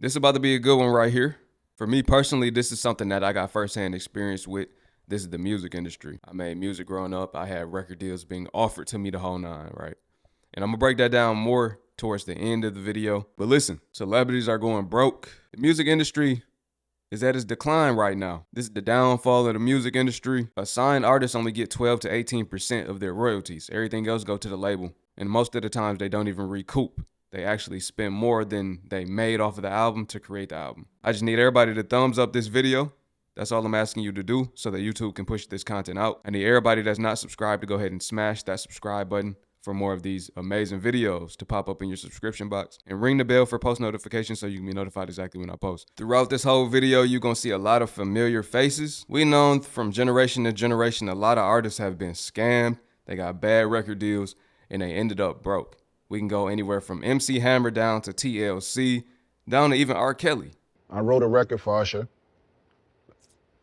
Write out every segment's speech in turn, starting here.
This is about to be a good one right here. For me personally, this is something that I got firsthand experience with. This is the music industry. I made music growing up. I had record deals being offered to me the whole nine, right? And I'm gonna break that down more towards the end of the video. But listen, celebrities are going broke. The music industry is at its decline right now. This is the downfall of the music industry. Assigned artists only get 12 to 18% of their royalties. Everything else go to the label. And most of the times they don't even recoup. They actually spend more than they made off of the album to create the album. I just need everybody to thumbs up this video. That's all I'm asking you to do so that YouTube can push this content out. I need everybody that's not subscribed to go ahead and smash that subscribe button for more of these amazing videos to pop up in your subscription box, and ring the bell for post notifications so you can be notified exactly when I post. Throughout this whole video, you're gonna see a lot of familiar faces. We know from generation to generation, a lot of artists have been scammed. They got bad record deals and they ended up broke. We can go anywhere from MC Hammer down to TLC, down to even R. Kelly. I wrote a record for Usher.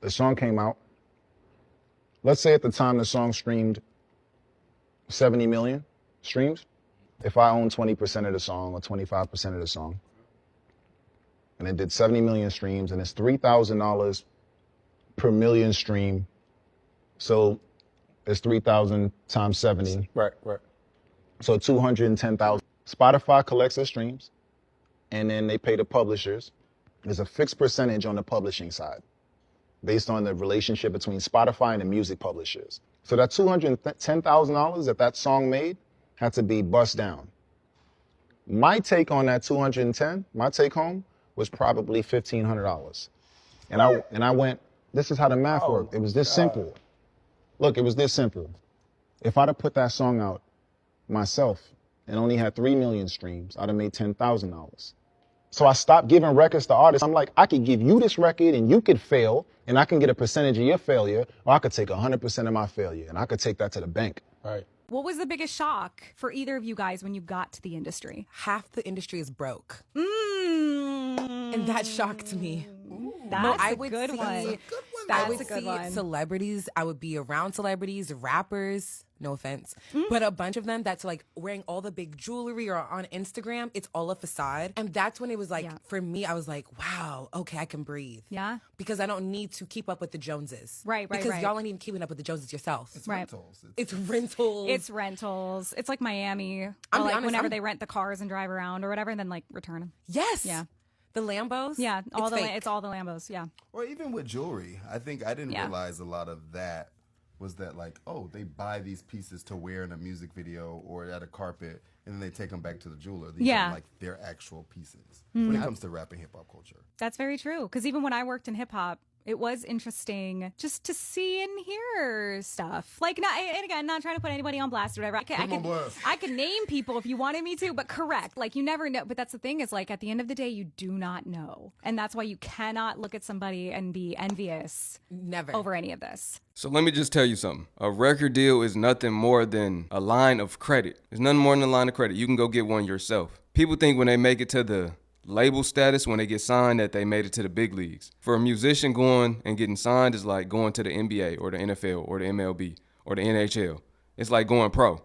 The song came out. Let's say at the time the song streamed 70 million streams. If I own 20% of the song or 25% of the song, and it did 70 million streams, and it's $3,000 per million stream, so it's 3,000 times 70. Right. So 210,000. Spotify collects the streams, and then they pay the publishers. There's a fixed percentage on the publishing side based on the relationship between Spotify and the music publishers. So that $210,000 that song made had to be bust down. My take on that 210, my take home was probably $1,500. And I went, this is how the math worked. It was this simple. Look, it was this simple. If I'd have put that song out myself and only had 3 million streams, I'd have made $10,000. So I stopped giving records to artists. I'm like, I could give you this record and you could fail and I can get a percentage of your failure, or I could take 100% of my failure and I could take that to the bank. Right. What was the biggest shock for either of you guys when you got to the industry? Half the industry is broke. And that shocked me. That's I a would good see, one. I would That's a good see one. celebrities. I would be around celebrities, rappers, no offense, but a bunch of them that's like wearing all the big jewelry or on Instagram. It's all a facade. And that's when it was like, for me, I was like, wow, okay, I can breathe. Yeah. Because I don't need to keep up with the Joneses. Right. Because y'all ain't even keeping up with the Joneses yourself. It's Right. rentals. It's rentals. It's rentals. It's like Miami. Or I'm like honest, whenever they rent the cars and drive around or whatever and then like return them. Yes. Yeah. The Lambos. Yeah. It's All the Lambos. Yeah. Or even with jewelry. I think I didn't Yeah. realize a lot of that was that like, oh, they buy these pieces to wear in a music video or at a carpet, and then they take them back to the jeweler. These Yeah. are like their actual pieces when it comes to rap and hip hop culture. That's very true. Because even when I worked in hip hop, it was interesting just to see and hear stuff. Like, and again, not trying to put anybody on blast or whatever. I could name people if you wanted me to, but correct. Like, you never know. But that's the thing is, like, at the end of the day, you do not know. And that's why you cannot look at somebody and be envious Never. over any of this. So let me just tell you something. A record deal is nothing more than a line of credit. It's nothing more than a line of credit. You can go get one yourself. People think when they make it to the label status, when they get signed, that they made it to the big leagues. For a musician, going and getting signed is like going to the NBA or the NFL or the MLB or the NHL. It's like going pro.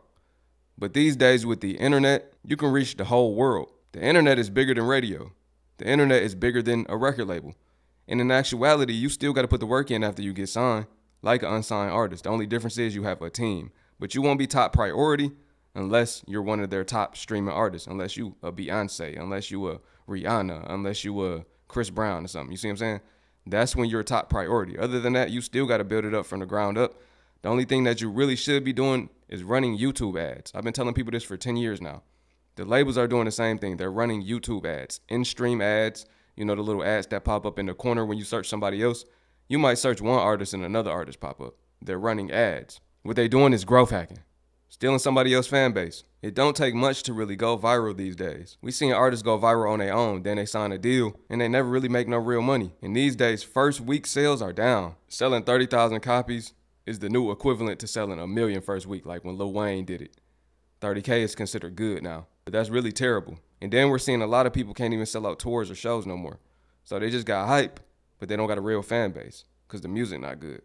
But these days with the internet, you can reach the whole world. The internet is bigger than radio. The internet is bigger than a record label. And in actuality, you still got to put the work in after you get signed, like an unsigned artist. The only difference is you have a team. But you won't be top priority unless you're one of their top streaming artists, unless you a Beyonce, unless you a Rihanna, unless you a Chris Brown or something. You see what I'm saying? That's when you're a top priority. Other than that, you still got to build it up from the ground up. The only thing that you really should be doing is running YouTube ads. I've been telling people this for 10 years now. The labels are doing the same thing. They're running YouTube ads, in-stream ads, you know, the little ads that pop up in the corner when you search somebody else. You might search one artist and another artist pop up. They're running ads. What they're doing is growth hacking. Stealing somebody else's fan base. It don't take much to really go viral these days. We seen artists go viral on their own, then they sign a deal, and they never really make no real money. And these days, first week sales are down. Selling 30,000 copies is the new equivalent to selling 1 million first week, like when Lil Wayne did it. 30K is considered good now, but that's really terrible. And then we're seeing a lot of people can't even sell out tours or shows no more. So they just got hype, but they don't got a real fan base because the music not good.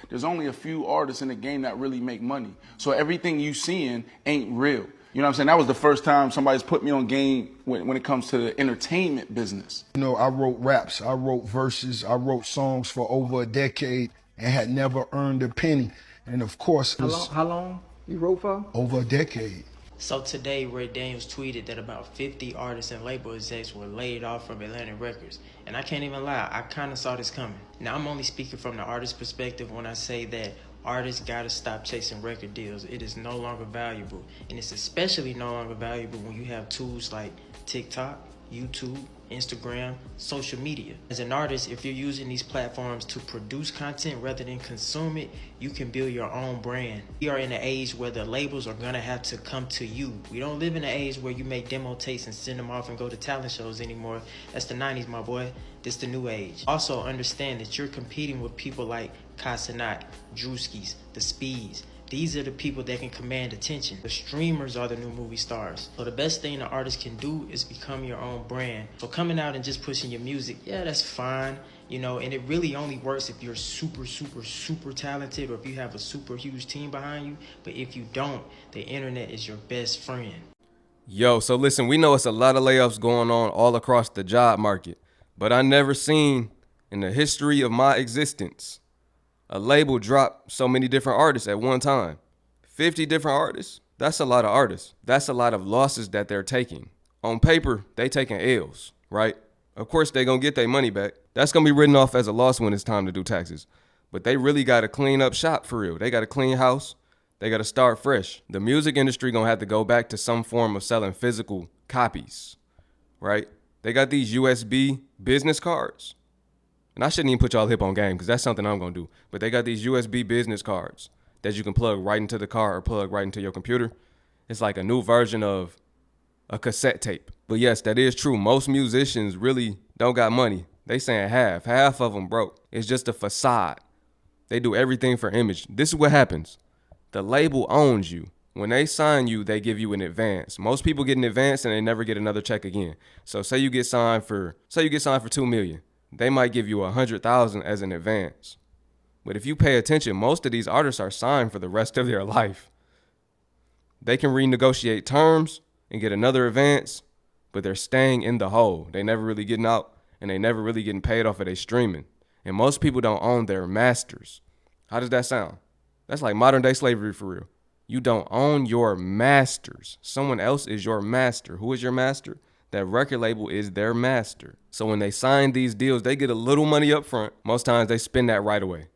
There's only a few artists in the game that really make money. So everything you seeing ain't real. You know what I'm saying? That was the first time somebody's put me on game when it comes to the entertainment business. You know, I wrote raps, I wrote verses, I wrote songs for over a decade and had never earned a penny. And of course, How long you wrote for? Over a decade. So today, Ray Daniels tweeted that about 50 artists and label execs were laid off from Atlantic Records. And I can't even lie, I kind of saw this coming. Now, I'm only speaking from the artist perspective when I say that artists gotta stop chasing record deals. It is no longer valuable. And it's especially no longer valuable when you have tools like TikTok, YouTube, Instagram, social media. As an artist, if you're using these platforms to produce content rather than consume it, you can build your own brand. We are in an age where the labels are gonna have to come to you. We don't live in an age where you make demo tapes and send them off and go to talent shows anymore. That's the 90s, my boy. This the new age. Also understand that you're competing with people like Casanat, Drewskis, the Speeds. These are the people that can command attention. The streamers are the new movie stars. So the best thing an artist can do is become your own brand. So coming out and just pushing your music, yeah, that's fine. You know, and it really only works if you're super, super, super talented or if you have a super huge team behind you. But if you don't, the internet is your best friend. Yo, so listen, we know it's a lot of layoffs going on all across the job market, but I never seen in the history of my existence a label drop so many different artists at one time. 50 different artists? That's a lot of artists. That's a lot of losses that they're taking. On paper, they taking L's, right? Of course, they gonna get their money back. That's gonna be written off as a loss when it's time to do taxes. But they really gotta clean up shop for real. They gotta clean house. They gotta start fresh. The music industry gonna have to go back to some form of selling physical copies, right? They got these USB business cards. And I shouldn't even put y'all hip on game because that's something I'm going to do. But they got these USB business cards that you can plug right into the car or plug right into your computer. It's like a new version of a cassette tape. But yes, that is true. Most musicians really don't got money. They saying half. Half of them broke. It's just a facade. They do everything for image. This is what happens. The label owns you. When they sign you, they give you an advance. Most people get an advance and they never get another check again. So say you get signed for $2 million. They might give you $100,000 as an advance. But if you pay attention, most of these artists are signed for the rest of their life. They can renegotiate terms and get another advance, but they're staying in the hole. They never really getting out, and they never really getting paid off of their streaming. And most people don't own their masters. How does that sound? That's like modern day slavery for real. You don't own your masters. Someone else is your master. Who is your master? That record label is their master. So when they sign these deals, they get a little money up front. Most times they spend that right away.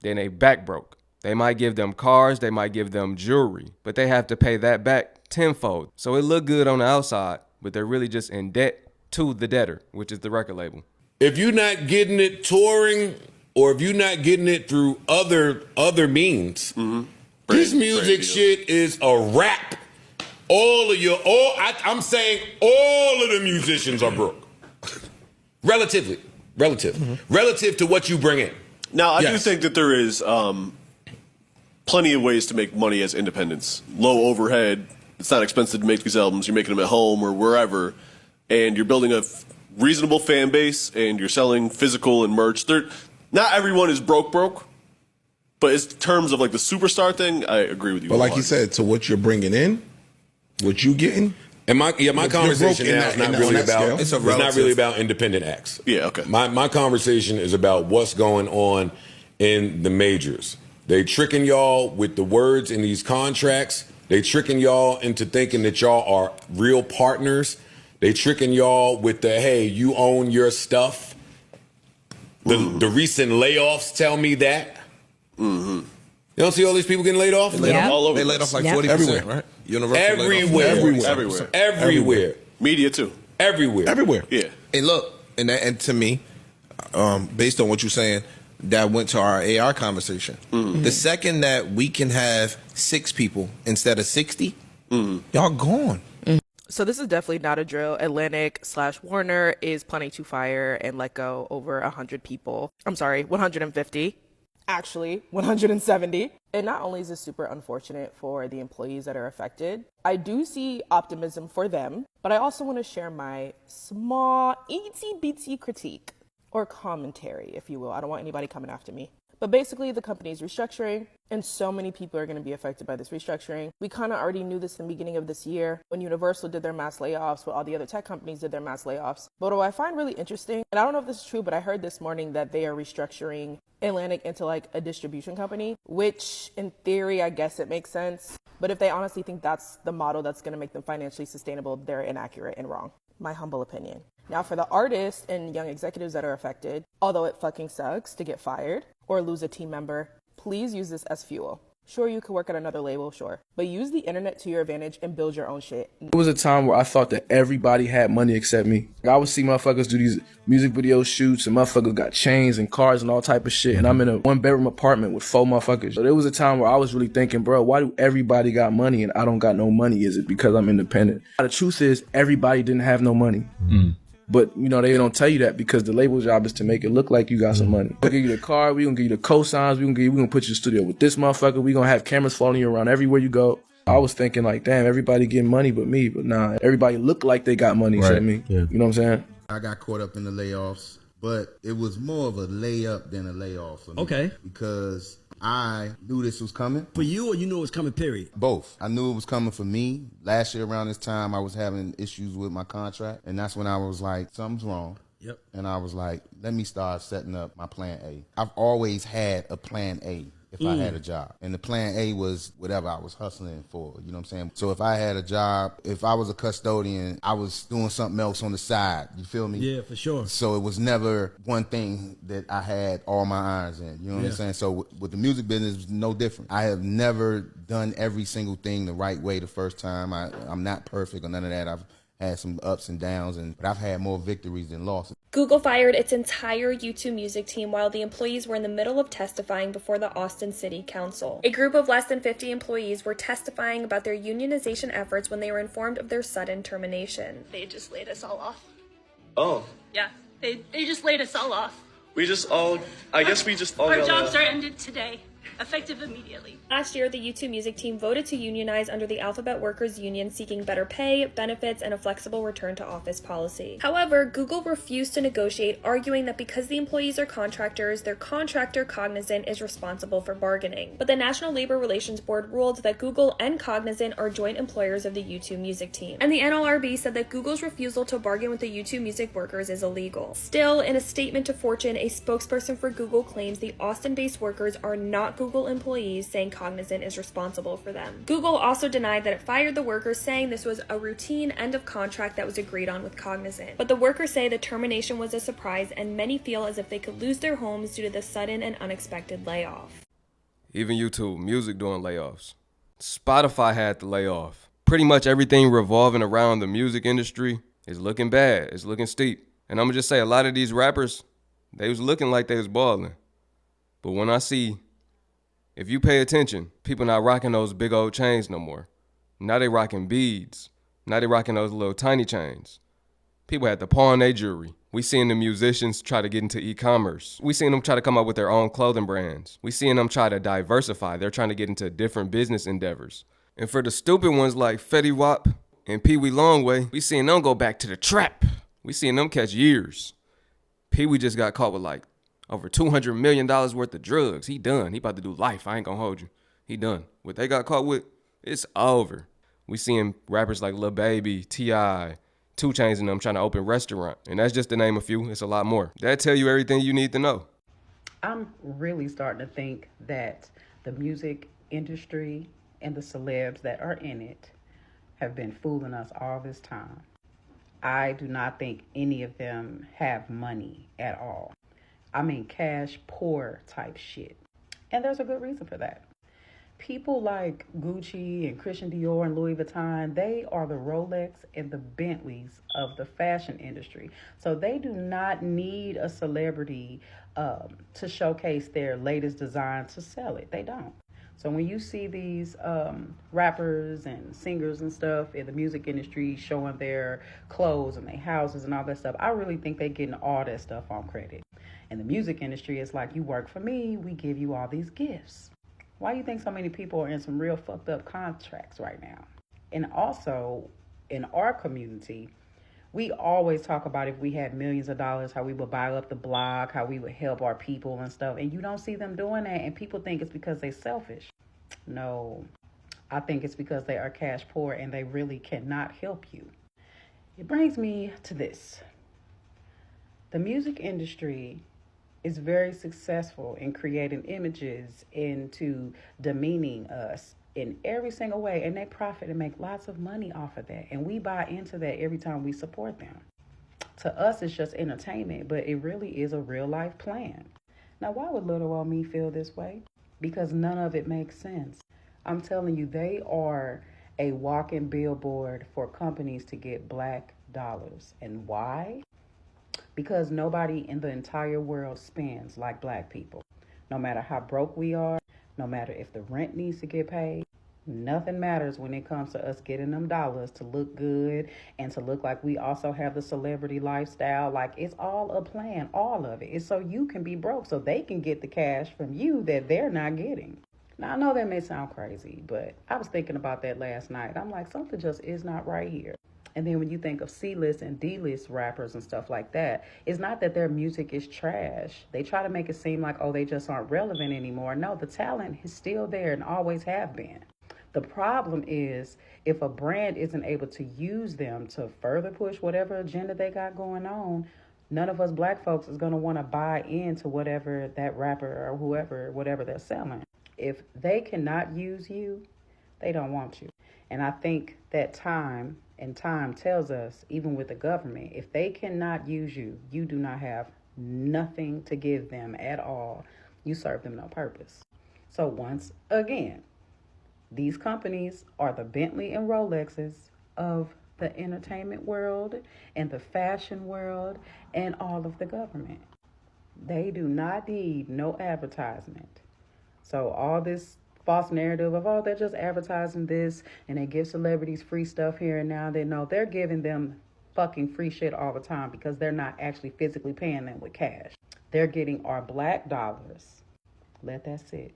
Then they back broke. They might give them cars, they might give them jewelry, but they have to pay that back tenfold. So it look good on the outside, but they're really just in debt to the debtor, which is the record label. If you're not getting it touring, or if you're not getting it through other means, this music shit is a wrap. I'm saying all of the musicians are broke. Relative to what you bring in. Now, I do think that there is plenty of ways to make money as independents. Low overhead. It's not expensive to make these albums. You're making them at home or wherever, and you're building a reasonable fan base, and you're selling physical and merch. Not everyone is broke, but in terms of like the superstar thing, I agree with you. But like you said, to what you're bringing in, what you getting. And my conversation now is not really about independent acts. Yeah, okay. My conversation is about what's going on in the majors. They tricking y'all with the words in these contracts. They tricking y'all into thinking that y'all are real partners. They tricking y'all with the, hey, you own your stuff. The recent layoffs tell me that. Mm-hmm. You don't see all these people getting laid off? All over. They laid off like 40%, right? Everywhere. Media too. Everywhere. Yeah. And look, and to me, based on what you're saying, that went to our AR conversation. Mm-hmm. The second that we can have 6 people instead of 60, y'all gone. So this is definitely not a drill. Atlantic/Warner is planning to fire and let go over 100 people. I'm sorry, 150. Actually, 170. And not only is this super unfortunate for the employees that are affected, I do see optimism for them, but I also want to share my small, itsy-bitsy critique, or commentary, if you will. I don't want anybody coming after me. But basically, the company is restructuring, and so many people are going to be affected by this restructuring. We kind of already knew this in the beginning of this year when Universal did their mass layoffs, when all the other tech companies did their mass layoffs. But what I find really interesting, and I don't know if this is true, but I heard this morning that they are restructuring Atlantic into like a distribution company, which in theory, I guess it makes sense. But if they honestly think that's the model that's going to make them financially sustainable, they're inaccurate and wrong. My humble opinion. Now, for the artists and young executives that are affected, although it fucking sucks to get fired or lose a team member, please use this as fuel. Sure, you could work at another label, sure. But use the internet to your advantage and build your own shit. It was a time where I thought that everybody had money except me. I would see motherfuckers do these music video shoots and motherfuckers got chains and cars and all type of shit. And I'm in a 1-bedroom apartment with 4 motherfuckers. So there was a time where I was really thinking, bro, why do everybody got money and I don't got no money? Is it because I'm independent? The truth is everybody didn't have no money. But, you know, they don't tell you that because the label job is to make it look like you got some money. We'll give you the car, we're going to give you the cosigns, we're going to put you in the studio with this motherfucker, we're going to have cameras following you around everywhere you go. I was thinking like, damn, everybody getting money but me. But nah, everybody look like they got money except me. Yeah. You know what I'm saying? I got caught up in the layoffs, but it was more of a layup than a layoff for me. Okay. Because I knew this was coming. For you, or you knew it was coming, period? Both. I knew it was coming for me. Last year around this time, I was having issues with my contract, and that's when I was like, something's wrong. Yep. And I was like, let me start setting up my plan A. I've always had a plan A if I had a job. And the plan A was whatever I was hustling for, you know what I'm saying? So if I had a job, if I was a custodian, I was doing something else on the side, you feel me? Yeah, for sure. So it was never one thing that I had all my irons in, you know what I'm saying? So with the music business, it's no different. I have never done every single thing the right way the first time. I'm not perfect or none of that. I've had some ups and downs, but I've had more victories than losses. Google fired its entire YouTube Music team while the employees were in the middle of testifying before the Austin City Council. A group of less than 50 employees were testifying about their unionization efforts when they were informed of their sudden termination. They just laid us all off. Oh. Yeah, they just laid us all off. I guess we just all Our got jobs are ended today, effective immediately. Last year, the YouTube Music team voted to unionize under the Alphabet Workers Union, seeking better pay, benefits, and a flexible return to office policy. However, Google refused to negotiate, arguing that because the employees are contractors, their contractor Cognizant is responsible for bargaining. But the National Labor Relations Board ruled that Google and Cognizant are joint employers of the YouTube Music team. And the NLRB said that Google's refusal to bargain with the YouTube Music workers is illegal. Still, in a statement to Fortune, a spokesperson for Google claims the Austin-based workers are not Google employees, saying Cognizant is responsible for them. Google also denied that it fired the workers, saying this was a routine end of contract that was agreed on with Cognizant. But the workers say the termination was a surprise, and many feel as if they could lose their homes due to the sudden and unexpected layoff. Even YouTube Music doing layoffs. Spotify had the layoff. Pretty much everything revolving around the music industry is looking bad. It's looking steep. And I'm gonna just say a lot of these rappers, they was looking like they was balling. But when I see, if you pay attention, people not rocking those big old chains no more. Now they rocking beads. Now they rocking those little tiny chains. People had to pawn their jewelry. We seeing the musicians try to get into e-commerce. We seeing them try to come up with their own clothing brands. We seeing them try to diversify. They're trying to get into different business endeavors. And for the stupid ones like Fetty Wap and Pee Wee Longway, we seeing them go back to the trap. We seeing them catch years. Pee Wee just got caught with like over $200 million worth of drugs. He done. He about to do life. I ain't gonna hold you. He done. What they got caught with, it's over. We seeing rappers like Lil Baby, T.I., 2 Chainz and them trying to open restaurant. And that's just to name a few. It's a lot more. That tell you everything you need to know. I'm really starting to think that the music industry and the celebs that are in it have been fooling us all this time. I do not think any of them have money at all. I mean, cash poor type shit. And there's a good reason for that. People like Gucci and Christian Dior and Louis Vuitton, they are the Rolex and the Bentleys of the fashion industry. So they do not need a celebrity to showcase their latest design to sell it. They don't. So when you see these rappers and singers and stuff in the music industry showing their clothes and their houses and all that stuff, I really think they're getting all that stuff on credit. In the music industry, it's like, you work for me, we give you all these gifts. Why do you think so many people are in some real fucked up contracts right now? And also, in our community, We always talk about if we had millions of dollars, how we would buy up the block, how we would help our people and stuff. And you don't see them doing that. And people think it's because they're selfish. No, I think it's because they are cash poor and they really cannot help you. It brings me to this. The music industry is very successful in creating images into demeaning us in every single way, and they profit and make lots of money off of that, and we buy into that every time we support them. To us, it's just entertainment, but it really is a real life plan. Now, why would little old me feel this way? Because none of it makes sense. I'm telling you, they are a walking billboard for companies to get black dollars. And why? Because nobody in the entire world spends like black people. No matter how broke we are, no matter if the rent needs to get paid, nothing matters when it comes to us getting them dollars to look good and to look like we also have the celebrity lifestyle. Like, it's all a plan, all of it. It's so you can be broke, so they can get the cash from you that they're not getting. Now, I know that may sound crazy, but I was thinking about that last night. I'm like, something just is not right here. And then when you think of C-list and D-list rappers and stuff like that, it's not that their music is trash. They try to make it seem like, oh, they just aren't relevant anymore. No, the talent is still there and always have been. The problem is if a brand isn't able to use them to further push whatever agenda they got going on, none of us black folks is going to want to buy into whatever that rapper or whoever, whatever they're selling. If they cannot use you, they don't want you. And I think that time tells us, even with the government, if they cannot use you, you do not have nothing to give them at all. You serve them no purpose. So once again, these companies are the Bentley and Rolexes of the entertainment world and the fashion world and all of the government. They do not need no advertisement. So all this false narrative of, oh, they're just advertising this and they give celebrities free stuff here and now, they know they're giving them fucking free shit all the time because they're not actually physically paying them with cash. They're getting our black dollars. Let that sit.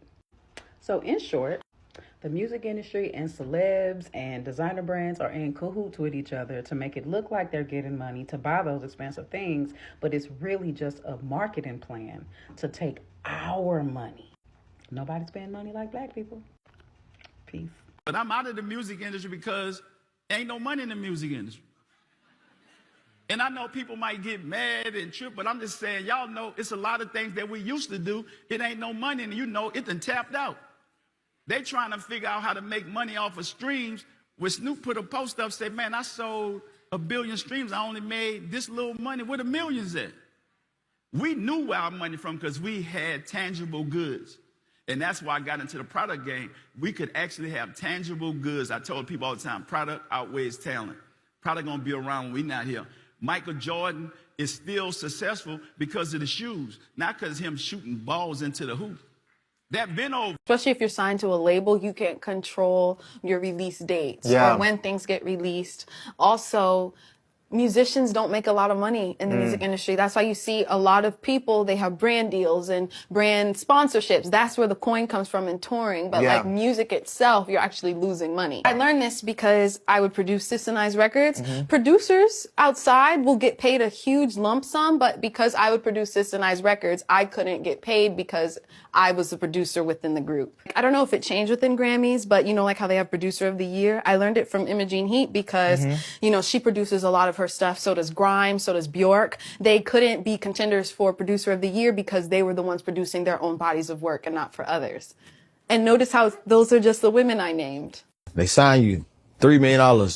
So in short, the music industry and celebs and designer brands are in cahoots with each other to make it look like they're getting money to buy those expensive things, but it's really just a marketing plan to take our money. Nobody spend money like black people. Peace. But I'm out of the music industry because ain't no money in the music industry. And I know people might get mad and trip, but I'm just saying, y'all know it's a lot of things that we used to do. It ain't no money, and you know it done tapped out. They trying to figure out how to make money off of streams. When Snoop put a post up, said, man, I sold 1 billion streams. I only made this little money. Where the millions at? We knew where our money from because we had tangible goods. And that's why I got into the product game. We could actually have tangible goods. I told people all the time, product outweighs talent. Product gonna be around when we not here. Michael Jordan is still successful because of the shoes, not because of him shooting balls into the hoop. That been over. Especially if you're signed to a label, you can't control your release dates or when things get released. Also, musicians don't make a lot of money in the music industry. That's why you see a lot of people, they have brand deals and brand sponsorships. That's where the coin comes from in touring. But like music itself, you're actually losing money. I learned this because I would produce systemized records. Producers outside will get paid a huge lump sum, but because I would produce systemized records, I couldn't get paid because I was the producer within the group. I don't know if it changed within Grammys, but you know, like how they have producer of the year. I learned it from Imogene Heap because, you know, she produces a lot of her stuff. So does Grimes, so does Bjork. They couldn't be contenders for producer of the year because they were the ones producing their own bodies of work and not for others. And notice how those are just the women I named. They sign you $3 million,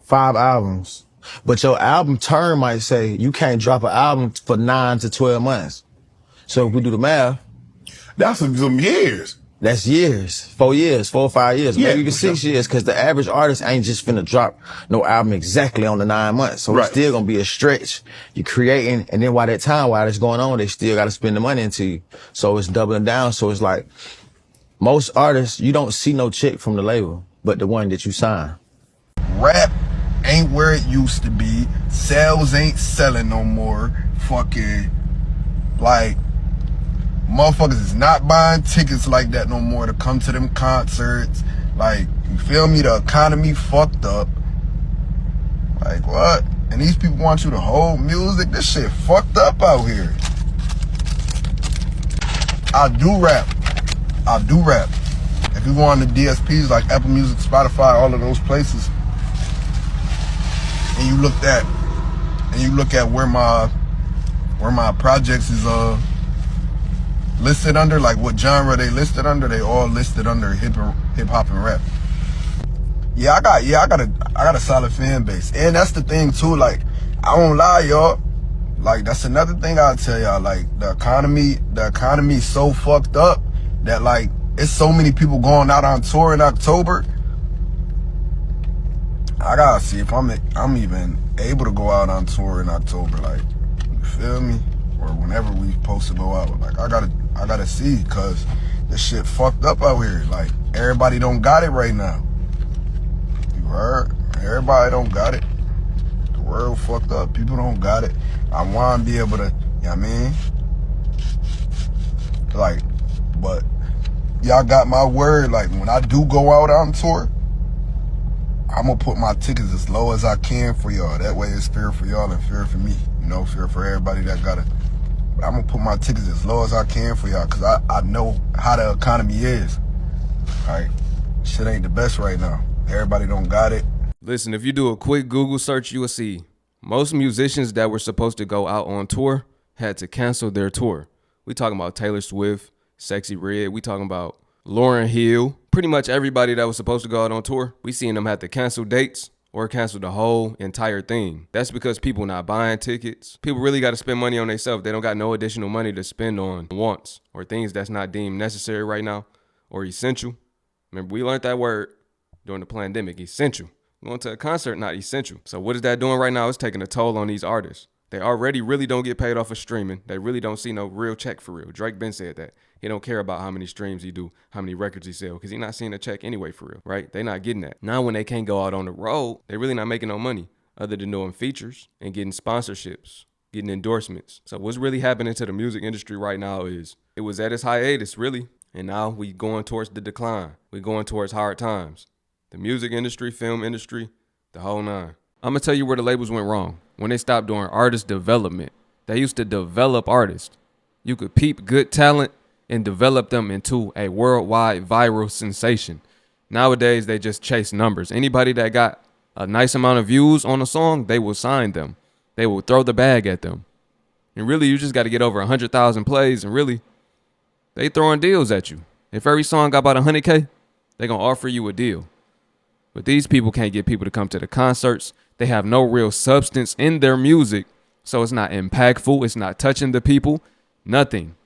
5 albums, but your album term might say you can't drop an album for 9 to 12 months. So if we do the math, that's some years. That's years, 4 years, 4 or 5 years, maybe even 6 years, because the average artist ain't just finna drop no album exactly on the 9 months. So it's still gonna be a stretch. You're creating, and then while that's going on, they still gotta spend the money into you. So it's doubling down. So it's like, most artists, you don't see no check from the label, but the one that you sign. Rap ain't where it used to be. Sales ain't selling no more. Fucking, like, motherfuckers is not buying tickets like that no more to come to them concerts. Like, you feel me? The economy fucked up. Like, what? and these people want you to hold music. This shit fucked up out here. I do rap. If you go on the DSPs like Apple Music, Spotify, all of those places, and you look at where my projects is listed under, like what genre they listed under, they all listed under hip hop and rap. Yeah, I got a solid fan base. And that's the thing too, like, I won't lie, y'all. Like, that's another thing I'll tell y'all. Like, the economy is so fucked up that, like, it's so many people going out on tour in October. I gotta see if I'm even able to go out on tour in October. Like, you feel me? Or whenever we supposed to go out. Like, I gotta see, cause this shit fucked up out here. Like, everybody don't got it right now. You heard? Everybody don't got it. The world fucked up. People don't got it. I want to be able to, you know what I mean? Like, but y'all got my word. Like, when I do go out on tour, I'm going to put my tickets as low as I can for y'all. That way it's fair for y'all and fair for me. You know, fair for everybody that got it. But I'm going to put my tickets as low as I can for y'all, because I know how the economy is. All right? Shit ain't the best right now. Everybody don't got it. Listen, if you do a quick Google search, you will see most musicians that were supposed to go out on tour had to cancel their tour. We talking about Taylor Swift, Sexy Red. We talking about Lauryn Hill. Pretty much everybody that was supposed to go out on tour, we seen them have to cancel dates or cancel the whole entire thing. That's because people not buying tickets. People really got to spend money on themselves. They don't got no additional money to spend on wants or things that's not deemed necessary right now or essential. Remember, we learned that word during the pandemic, essential. Going to a concert, not essential. So what is that doing right now? It's taking a toll on these artists. They already really don't get paid off of streaming. They really don't see no real check for real. Drake been said that. He don't care about how many streams he do, how many records he sell, because he not seeing a check anyway for real, right? They not getting that. Now when they can't go out on the road, they really not making no money other than doing features and getting sponsorships, getting endorsements. So what's really happening to the music industry right now is it was at its hiatus, really. And now we going towards the decline. We going towards hard times. The music industry, film industry, the whole nine. I'm going to tell you where the labels went wrong. When they stopped doing artist development. They used to develop artists. You could peep good talent and develop them into a worldwide viral sensation. Nowadays, they just chase numbers. Anybody that got a nice amount of views on a song, they will sign them. They will throw the bag at them. And really, you just got to get over 100,000 plays, and really, they throwing deals at you. If every song got about 100K, they going to offer you a deal. But these people can't get people to come to the concerts. They have no real substance in their music, so it's not impactful. It's not touching the people. Nothing.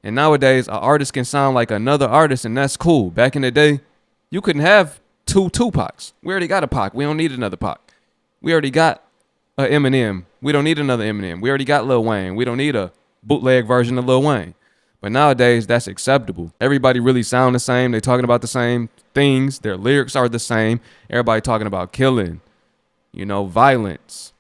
And nowadays, an artist can sound like another artist, and that's cool. Back in the day, you couldn't have two Tupacs. We already got a Pac. We don't need another Pac. We already got a Eminem. We don't need another Eminem. We already got Lil Wayne. We don't need a bootleg version of Lil Wayne. But nowadays, that's acceptable. Everybody really sound the same. They talking about the same things. Their lyrics are the same. Everybody talking about killing, violence,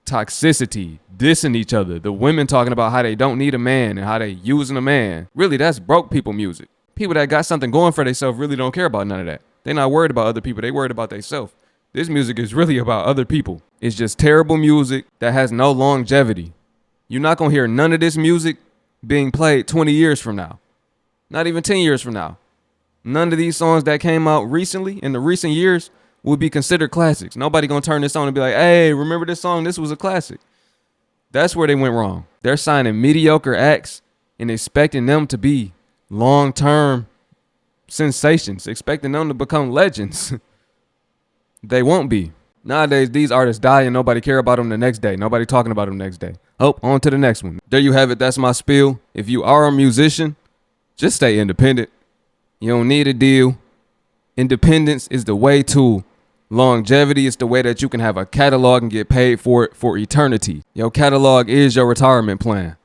toxicity, dissing each other. The women talking about how they don't need a man and how they using a man. Really, that's broke people music. People that got something going for themselves really don't care about none of that. They not worried about other people. They worried about themselves. This music is really about other people. It's just terrible music that has no longevity. You're not going to hear none of this music being played 20 years from now. Not even 10 years from now. None of these songs that came out recently, in the recent years, would be considered classics. Nobody gonna turn this on and be like, hey, remember this song? This was a classic. That's where they went wrong. They're signing mediocre acts and expecting them to be long-term sensations, expecting them to become legends. They won't be. Nowadays, these artists die and nobody care about them the next day. Nobody talking about them the next day. Oh, on to the next one. There you have it. That's my spiel. If you are a musician, just stay independent. You don't need a deal. Independence is the way to longevity. It's the way that you can have a catalog and get paid for it for eternity. Your catalog is your retirement plan.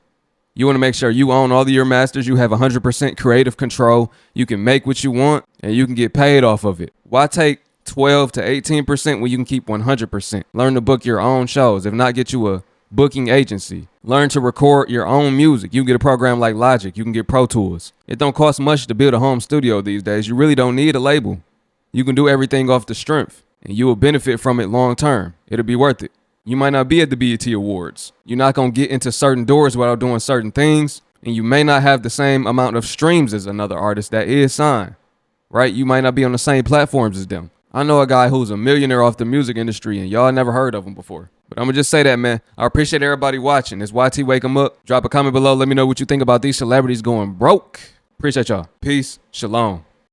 You want to make sure you own all of your masters. You have 100% creative control. You can make what you want and you can get paid off of it. Why take 12 to 18% when you can keep 100%? Learn to book your own shows. If not, get you a booking agency. Learn to record your own music. You can get a program like Logic. You can get Pro Tools. It don't cost much to build a home studio these days. You really don't need a label. You can do everything off the strength and you will benefit from it long term. It'll be worth it. You might not be at the BET Awards. You're not going to get into certain doors without doing certain things. And you may not have the same amount of streams as another artist that is signed, right? You might not be on the same platforms as them. I know a guy who's a millionaire off the music industry and y'all never heard of him before. But I'm going to just say that, man. I appreciate everybody watching. It's YT Wake 'em Up. Drop a comment below. Let me know what you think about these celebrities going broke. Appreciate y'all. Peace. Shalom.